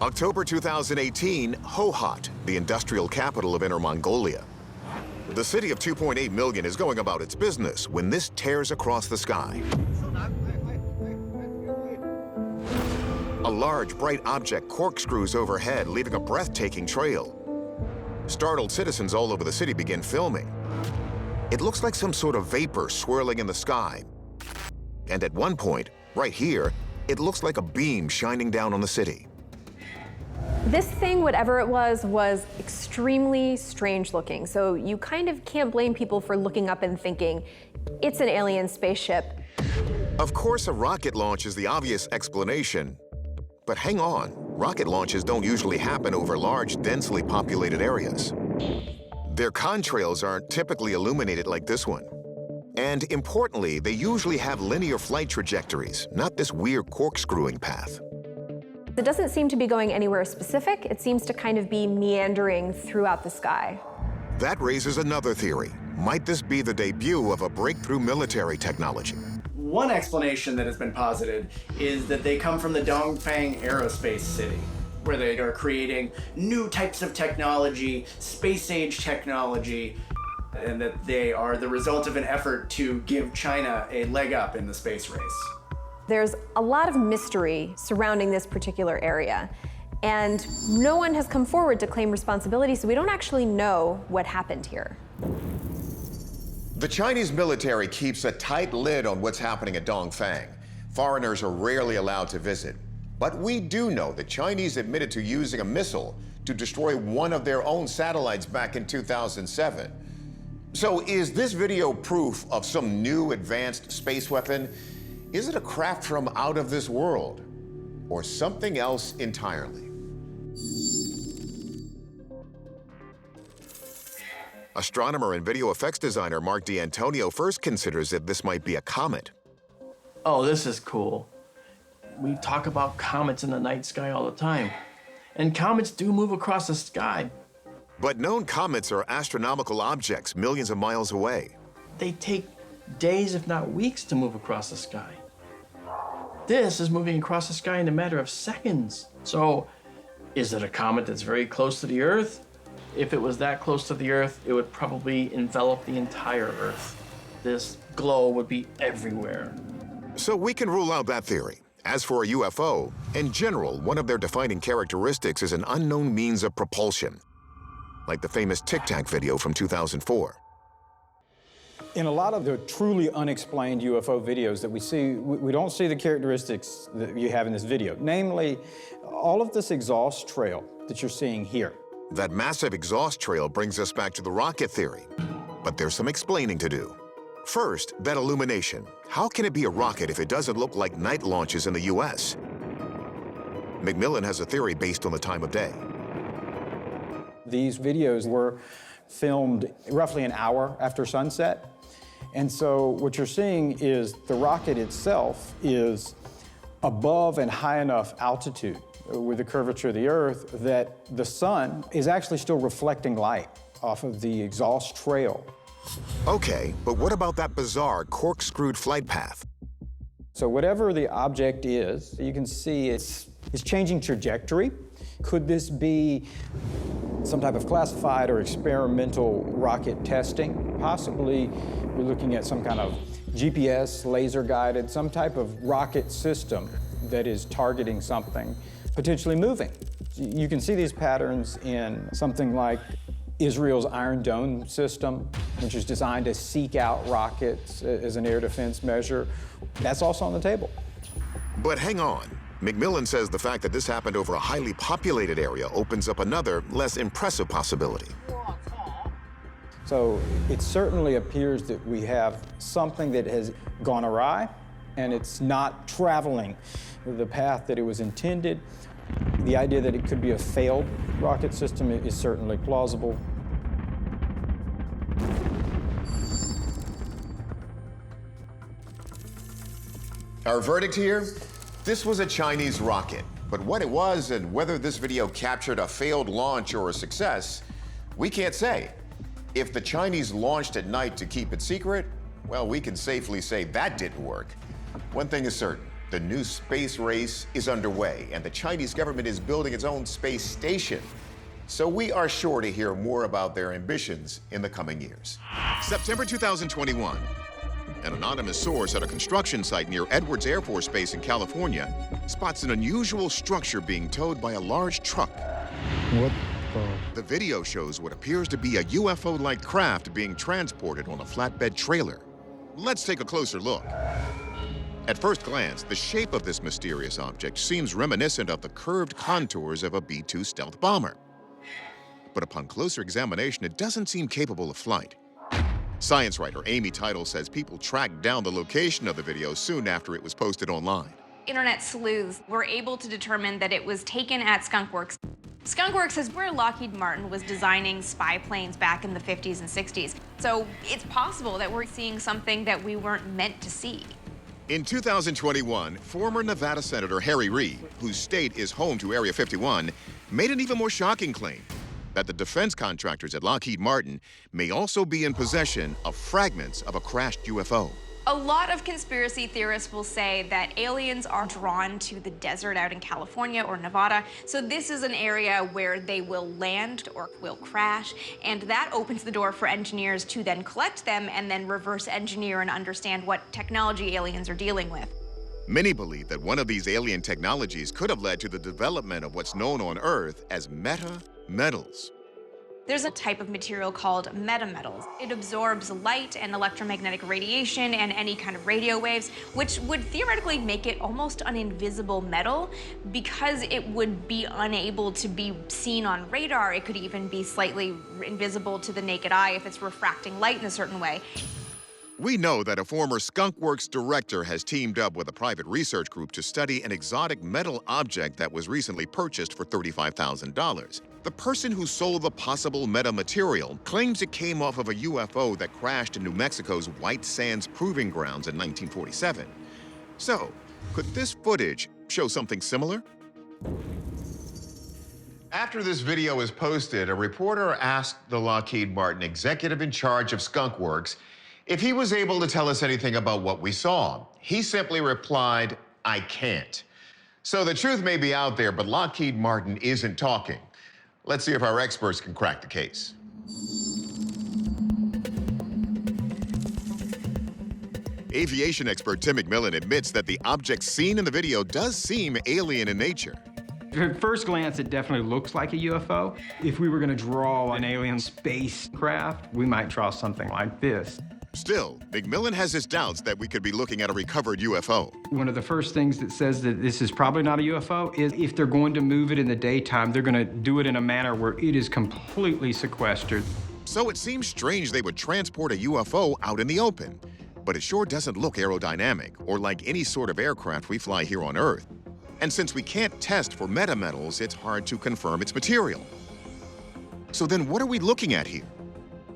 October 2018, Hohhot, the industrial capital of Inner Mongolia. The city of 2.8 million is going about its business when this tears across the sky. A large, bright object corkscrews overhead, leaving a breathtaking trail. Startled citizens all over the city begin filming. It looks like some sort of vapor swirling in the sky. And at one point, right here, it looks like a beam shining down on the city. This thing, whatever it was extremely strange looking. So you kind of can't blame people for looking up and thinking, it's an alien spaceship. Of course, a rocket launch is the obvious explanation. But hang on, rocket launches don't usually happen over large, densely populated areas. Their contrails aren't typically illuminated like this one. And importantly, they usually have linear flight trajectories, not this weird corkscrewing path. It doesn't seem to be going anywhere specific. It seems to kind of be meandering throughout the sky. That raises another theory. Might this be the debut of a breakthrough military technology? One explanation that has been posited is that they come from the Dongfang Aerospace City, where they are creating new types of technology, space-age technology, and that they are the result of an effort to give China a leg up in the space race. There's a lot of mystery surrounding this particular area, and no one has come forward to claim responsibility, so we don't actually know what happened here. The Chinese military keeps a tight lid on what's happening at Dongfang. Foreigners are rarely allowed to visit. But we do know the Chinese admitted to using a missile to destroy one of their own satellites back in 2007. So is this video proof of some new advanced space weapon? Is it a craft from out of this world, or something else entirely? Astronomer and video effects designer Mark D'Antonio first considers that this might be a comet. Oh, this is cool. We talk about comets in the night sky all the time, and comets do move across the sky. But known comets are astronomical objects millions of miles away. They take days, if not weeks, to move across the sky. This is moving across the sky in a matter of seconds. So, is it a comet that's very close to the Earth? If it was that close to the Earth, it would probably envelop the entire Earth. This glow would be everywhere. So we can rule out that theory. As for a UFO, in general, one of their defining characteristics is an unknown means of propulsion, like the famous Tic Tac video from 2004. In a lot of the truly unexplained UFO videos that we see, we don't see the characteristics that you have in this video. Namely, all of this exhaust trail that you're seeing here. That massive exhaust trail brings us back to the rocket theory. But there's some explaining to do. First, that illumination. How can it be a rocket if it doesn't look like night launches in the US? McMillan has a theory based on the time of day. These videos were filmed roughly an hour after sunset. And so what you're seeing is the rocket itself is above and high enough altitude with the curvature of the Earth that the sun is actually still reflecting light off of the exhaust trail. Okay, but what about that bizarre corkscrewed flight path? So whatever the object is, you can see it's changing trajectory. Could this be some type of classified or experimental rocket testing? Possibly we're looking at some kind of GPS, laser-guided, some type of rocket system that is targeting something, potentially moving. You can see these patterns in something like Israel's Iron Dome system, which is designed to seek out rockets as an air defense measure. That's also on the table. But hang on. McMillan says the fact that this happened over a highly populated area opens up another, less impressive possibility. So it certainly appears that we have something that has gone awry, and it's not traveling the path that it was intended. The idea that it could be a failed rocket system is certainly plausible. Our verdict here? This was a Chinese rocket, but what it was and whether this video captured a failed launch or a success, we can't say. If the Chinese launched at night to keep it secret, well, we can safely say that didn't work. One thing is certain, The new space race is underway, and the Chinese government is building its own space station. So we are sure to hear more about their ambitions in the coming years. September 2021, an anonymous source at a construction site near Edwards Air Force Base in California spots an unusual structure being towed by a large truck. What The video shows what appears to be a UFO-like craft being transported on a flatbed trailer. Let's take a closer look. At first glance, the shape of this mysterious object seems reminiscent of the curved contours of a B-2 stealth bomber. But upon closer examination, it doesn't seem capable of flight. Science writer Amy Title says people tracked down the location of the video soon after it was posted online. Internet sleuths were able to determine that it was taken at Skunk Works. Skunk Works is where Lockheed Martin was designing spy planes back in the 50s and 60s. So it's possible that we're seeing something that we weren't meant to see. In 2021, former Nevada Senator Harry Reid, whose state is home to Area 51, made an even more shocking claim that the defense contractors at Lockheed Martin may also be in possession of fragments of a crashed UFO. A lot of conspiracy theorists will say that aliens are drawn to the desert out in California or Nevada. So this is an area where they will land or will crash, and that opens the door for engineers to then collect them and then reverse engineer and understand what technology aliens are dealing with. Many believe that one of these alien technologies could have led to the development of what's known on Earth as meta-metals. There's a type of material called metametals. It absorbs light and electromagnetic radiation and any kind of radio waves, which would theoretically make it almost an invisible metal because it would be unable to be seen on radar. It could even be slightly invisible to the naked eye if it's refracting light in a certain way. We know that a former Skunk Works director has teamed up with a private research group to study an exotic metal object that was recently purchased for $35,000. The person who sold the possible metamaterial claims it came off of a UFO that crashed in New Mexico's White Sands Proving Grounds in 1947. So, could this footage show something similar? After this video was posted, a reporter asked the Lockheed Martin executive in charge of Skunk Works if he was able to tell us anything about what we saw. He simply replied, "I can't." So the truth may be out there, but Lockheed Martin isn't talking. Let's see if our experts can crack the case. Aviation expert Tim McMillan admits that the object seen in the video does seem alien in nature. At first glance, it definitely looks like a UFO. If we were going to draw an alien spacecraft, we might draw something like this. Still, McMillan has his doubts that we could be looking at a recovered UFO. One of the first things that says that this is probably not a UFO is if they're going to move it in the daytime, they're going to do it in a manner where it is completely sequestered. So it seems strange they would transport a UFO out in the open. But it sure doesn't look aerodynamic or like any sort of aircraft we fly here on Earth. And since we can't test for metametals, it's hard to confirm its material. So then what are we looking at here?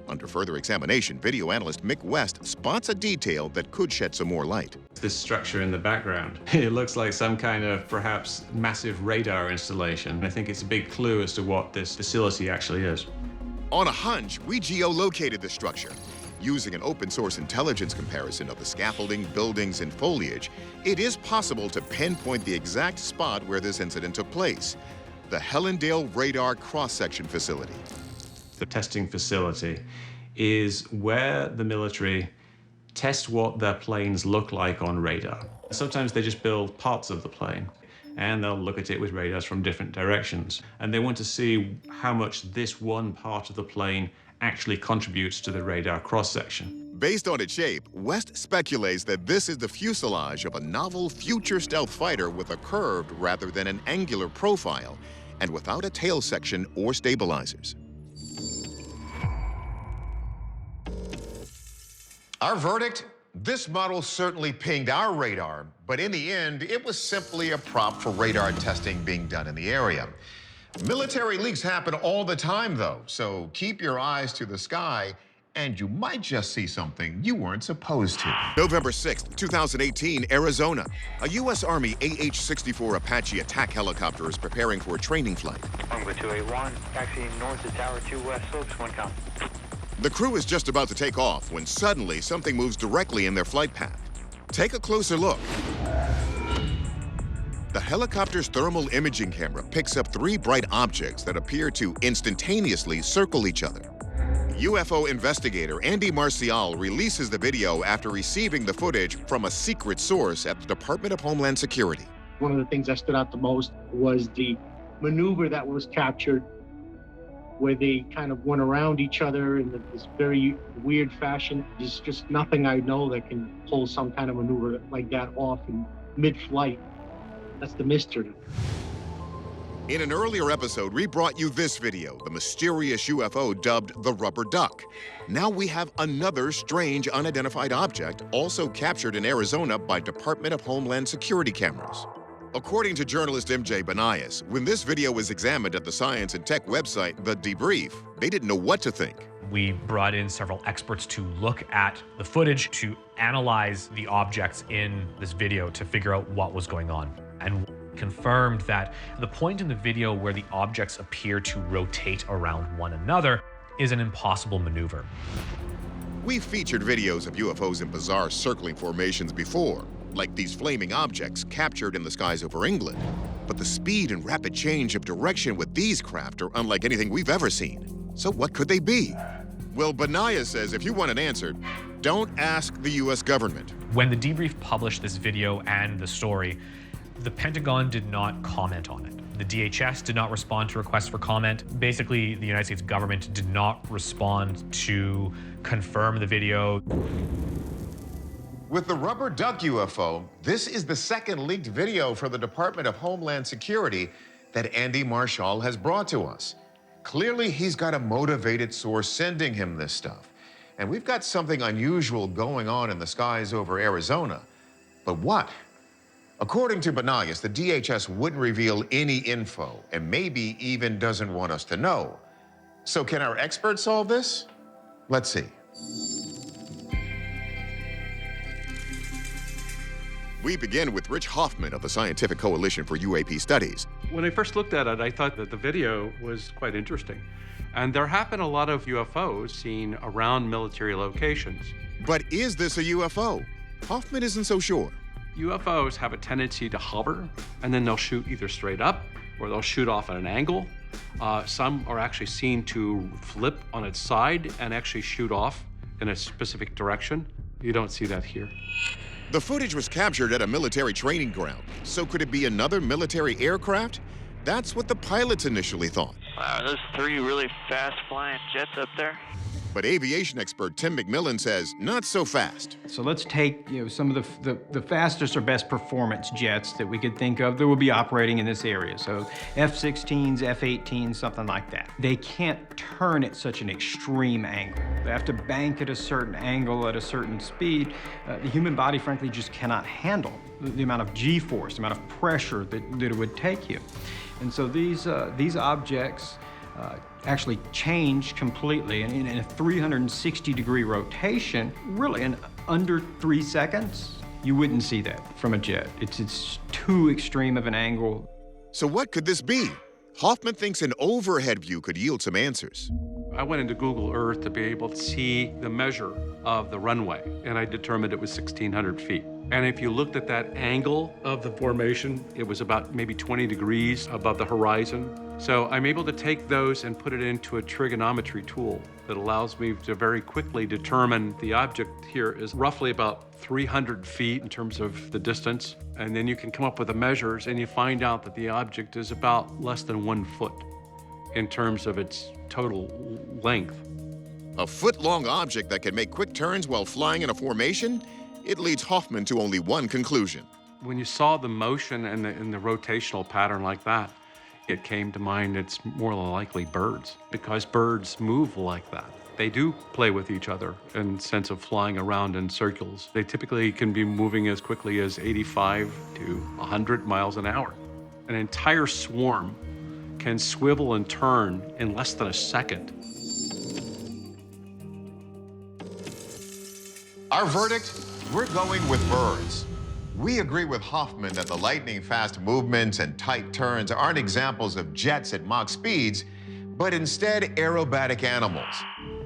Under further examination, video analyst Mick West spots a detail that could shed some more light. This structure in the background, it looks like some kind of perhaps massive radar installation. I think it's a big clue as to what this facility actually is. On a hunch, we geolocated the structure. Using an open source intelligence comparison of the scaffolding, buildings, and foliage, it is possible to pinpoint the exact spot where this incident took place, the Helendale Radar Cross-Section Facility. The testing facility is where the military test what their planes look like on radar. Sometimes they just build parts of the plane and they'll look at it with radars from different directions. And they want to see how much this one part of the plane actually contributes to the radar cross-section. Based on its shape, West speculates that this is the fuselage of a novel future stealth fighter with a curved rather than an angular profile and without a tail section or stabilizers. Our verdict? This model certainly pinged our radar, but in the end, it was simply a prop for radar testing being done in the area. Military leaks happen all the time, though, so keep your eyes to the sky, and you might just see something you weren't supposed to. November 6th, 2018, Arizona. A U.S. Army AH-64 Apache attack helicopter is preparing for a training flight. Runway 281, taxiing north to Tower 2 West slopes, 1 count. The crew is just about to take off when suddenly something moves directly in their flight path. Take a closer look. The helicopter's thermal imaging camera picks up 3 bright objects that appear to instantaneously circle each other. UFO investigator Andy Marcial releases the video after receiving the footage from a secret source at the Department of Homeland Security. One of the things that stood out the most was the maneuver that was captured, where they kind of went around each other in this very weird fashion. There's just nothing I know that can pull some kind of maneuver like that off in mid-flight. That's the mystery. In an earlier episode, we brought you this video, the mysterious UFO dubbed the Rubber Duck. Now we have another strange unidentified object also captured in Arizona by Department of Homeland Security cameras. According to journalist MJ Banias, when this video was examined at the science and tech website, The Debrief, they didn't know what to think. We brought in several experts to look at the footage, to analyze the objects in this video to figure out what was going on, and confirmed that the point in the video where the objects appear to rotate around one another is an impossible maneuver. We've featured videos of UFOs in bizarre circling formations before, like these flaming objects captured in the skies over England. But the speed and rapid change of direction with these craft are unlike anything we've ever seen. So what could they be? Well, Banias says if you want an answer, don't ask the US government. When The Debrief published this video and the story, the Pentagon did not comment on it. The DHS did not respond to requests for comment. Basically, the United States government did not respond to confirm the video. With the Rubber Duck UFO, this is the second leaked video for the Department of Homeland Security that Andy Marcial has brought to us. Clearly, he's got a motivated source sending him this stuff. And we've got something unusual going on in the skies over Arizona. But what? According to Banias, the DHS wouldn't reveal any info and maybe even doesn't want us to know. So can our experts solve this? Let's see. We begin with Rich Hoffman of the Scientific Coalition for UAP Studies. When I first looked at it, I thought that the video was quite interesting. And there have been a lot of UFOs seen around military locations. But is this a UFO? Hoffman isn't so sure. UFOs have a tendency to hover, and then they'll shoot either straight up or they'll shoot off at an angle. Some are actually seen to flip on its side and actually shoot off in a specific direction. You don't see that here. The footage was captured at a military training ground. So could it be another military aircraft? That's what the pilots initially thought. Wow, are those 3 really fast-flying jets up there? But aviation expert Tim McMillan says not so fast. So let's take some of the fastest or best performance jets that we could think of that will be operating in this area. So F-16s, F-18s, something like that. They can't turn at such an extreme angle. They have to bank at a certain angle at a certain speed. The human body, frankly, just cannot handle the amount of G-force, the amount of pressure that it would take you. And so these objects actually change completely in a 360-degree rotation, really in under 3 seconds. You wouldn't see that from a jet. It's too extreme of an angle. So what could this be? Hoffman thinks an overhead view could yield some answers. I went into Google Earth to be able to see the measure of the runway, and I determined it was 1,600 feet. And if you looked at that angle of the formation, it was about maybe 20 degrees above the horizon. So I'm able to take those and put it into a trigonometry tool that allows me to very quickly determine the object here is roughly about 300 feet in terms of the distance. And then you can come up with the measures and you find out that the object is about less than 1 foot in terms of its total length. A foot-long object that can make quick turns while flying in a formation? It leads Hoffman to only one conclusion. When you saw the motion and the rotational pattern like that, it came to mind it's more than likely birds, because birds move like that. They do play with each other in the sense of flying around in circles. They typically can be moving as quickly as 85 to 100 miles an hour. An entire swarm can swivel and turn in less than a second. Our verdict? We're going with birds. We agree with Hoffman that the lightning-fast movements and tight turns aren't examples of jets at Mach speeds, but instead aerobatic animals.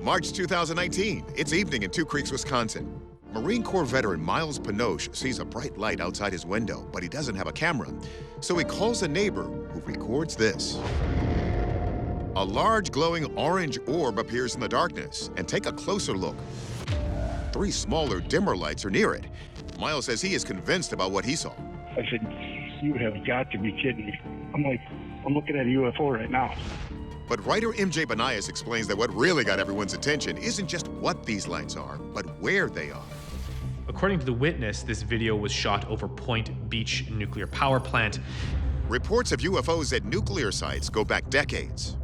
March 2019, it's evening in Two Creeks, Wisconsin. Marine Corps veteran Miles Pinoche sees a bright light outside his window, but he doesn't have a camera. So he calls a neighbor who records this. A large glowing orange orb appears in the darkness, and take a closer look. 3 smaller, dimmer lights are near it. Miles says he is convinced about what he saw. I said, you have got to be kidding me. I'm looking at a UFO right now. But writer MJ Banayas explains that what really got everyone's attention isn't just what these lights are, but where they are. According to the witness, this video was shot over Point Beach nuclear power plant. Reports of UFOs at nuclear sites go back decades.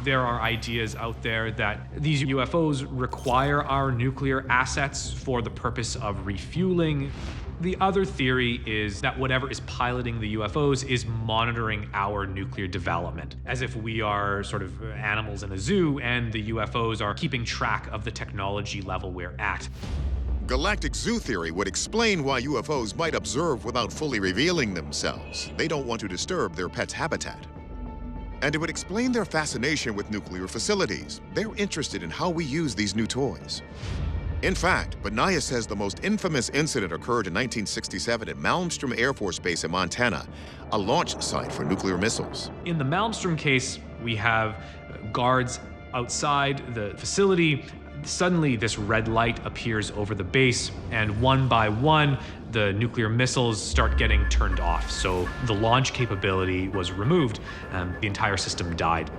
There are ideas out there that these UFOs require our nuclear assets for the purpose of refueling. The other theory is that whatever is piloting the UFOs is monitoring our nuclear development, as if we are sort of animals in a zoo and the UFOs are keeping track of the technology level we're at. Galactic zoo theory would explain why UFOs might observe without fully revealing themselves. They don't want to disturb their pet's habitat. And it would explain their fascination with nuclear facilities. They're interested in how we use these new toys. In fact, Banayas says the most infamous incident occurred in 1967 at Malmstrom Air Force Base in Montana, a launch site for nuclear missiles. In the Malmstrom case, we have guards outside the facility. Suddenly, this red light appears over the base, and one by one, the nuclear missiles start getting turned off. So the launch capability was removed, and the entire system died.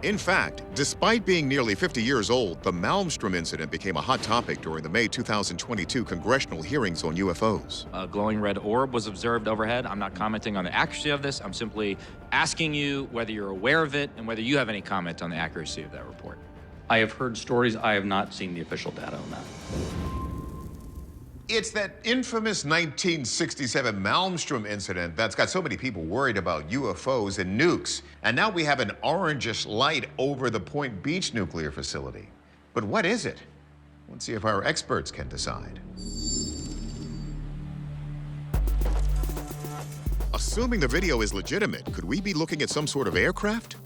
In fact, despite being nearly 50 years old, the Malmstrom incident became a hot topic during the May 2022 congressional hearings on UFOs. A glowing red orb was observed overhead. I'm not commenting on the accuracy of this. I'm simply asking you whether you're aware of it and whether you have any comment on the accuracy of that report. I have heard stories. I have not seen the official data on that. It's that infamous 1967 Malmstrom incident that's got so many people worried about UFOs and nukes. And now we have an orangish light over the Point Beach nuclear facility. But what is it? Let's see if our experts can decide. Assuming the video is legitimate, could we be looking at some sort of aircraft?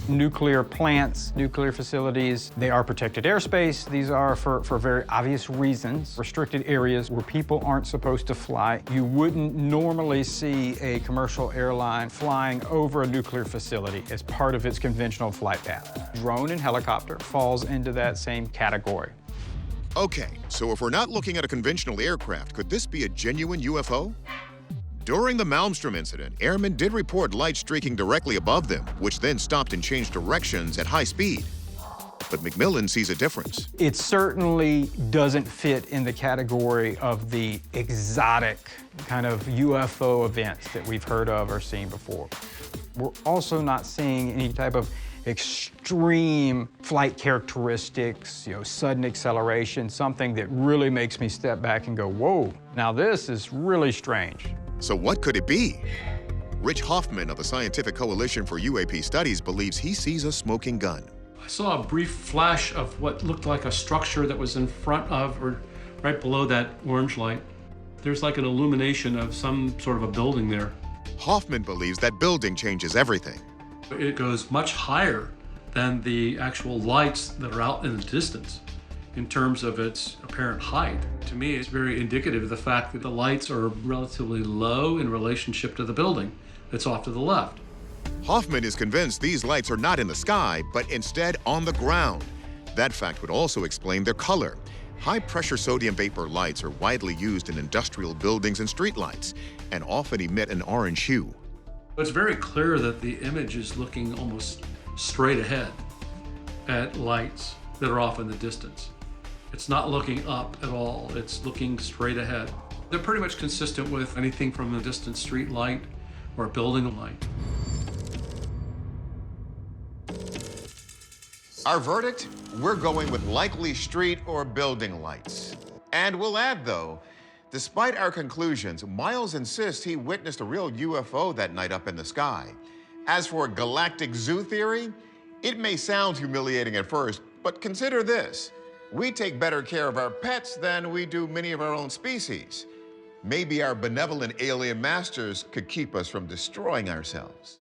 Nuclear plants, nuclear facilities, they are protected airspace. These are for very obvious reasons, restricted areas where people aren't supposed to fly. You wouldn't normally see a commercial airline flying over a nuclear facility as part of its conventional flight path. Drone and helicopter falls into that same category. Okay, so if we're not looking at a conventional aircraft, could this be a genuine UFO? During the Malmstrom incident, airmen did report lights streaking directly above them, which then stopped and changed directions at high speed. But McMillan sees a difference. It certainly doesn't fit in the category of the exotic kind of UFO events that we've heard of or seen before. We're also not seeing any type of extreme flight characteristics, sudden acceleration, something that really makes me step back and go, whoa, now this is really strange. So what could it be? Rich Hoffman of the Scientific Coalition for UAP Studies believes he sees a smoking gun. I saw a brief flash of what looked like a structure that was in front of or right below that orange light. There's like an illumination of some sort of a building there. Hoffman believes that building changes everything. It goes much higher than the actual lights that are out in the distance in terms of its apparent height. To me, it's very indicative of the fact that the lights are relatively low in relationship to the building that's off to the left. Hoffman is convinced these lights are not in the sky, but instead on the ground. That fact would also explain their color. High-pressure sodium vapor lights are widely used in industrial buildings and streetlights, and often emit an orange hue. It's very clear that the image is looking almost straight ahead at lights that are off in the distance. It's not looking up at all, it's looking straight ahead. They're pretty much consistent with anything from a distant street light or a building light. Our verdict? We're going with likely street or building lights. And we'll add, though, despite our conclusions, Miles insists he witnessed a real UFO that night up in the sky. As for galactic zoo theory, it may sound humiliating at first, but consider this. We take better care of our pets than we do many of our own species. Maybe our benevolent alien masters could keep us from destroying ourselves.